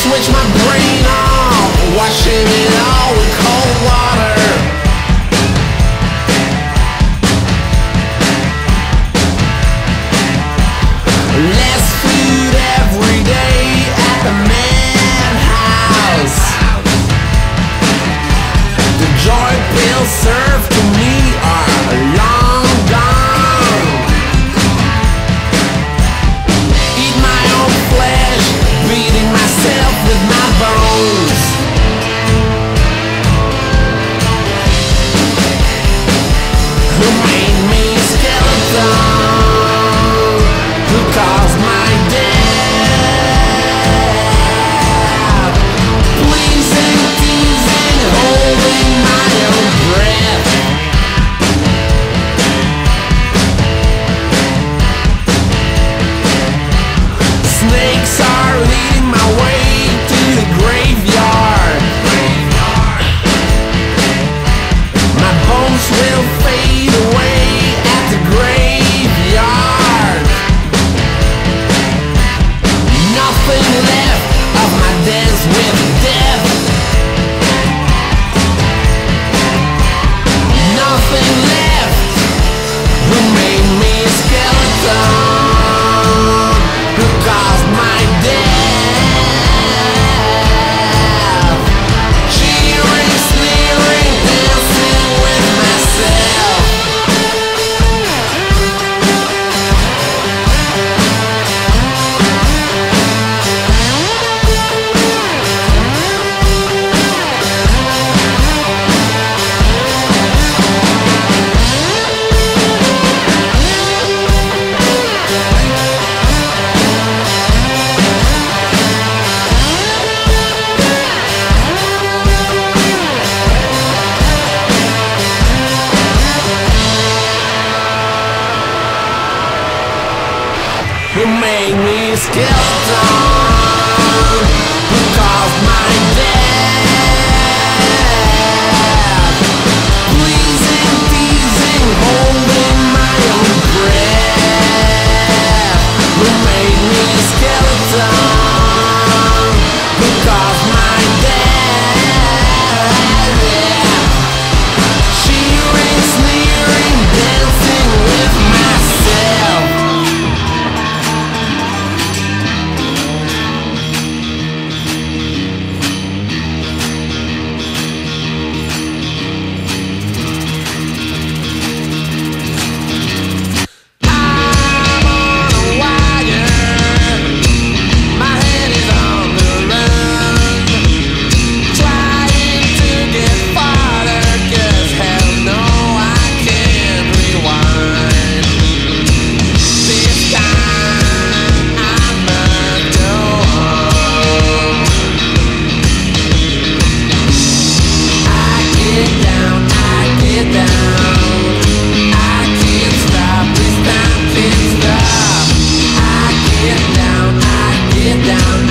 switch my brain off, washing it all with cold water. Less food every day at the madhouse. The joy pills served to me are long gone. Eat my own flesh, beating myself with my bones. Who made me a skeleton? Who caused my death? Pleasing, teasing, holding my own breath. Snakes are leading my way to the graveyard. My bones will fade away at the graveyard. Nothing left of my dance with death. Nothing left. Who made me a skeleton? Who caused my death? Cheering, sneering, dancing with myself. Who made me a skeleton? Who caused my death? Pleasing, teasing, holding my own breath. Who made me a skeleton? Who caused my death? Cheering, sneering, dancing with myself. Down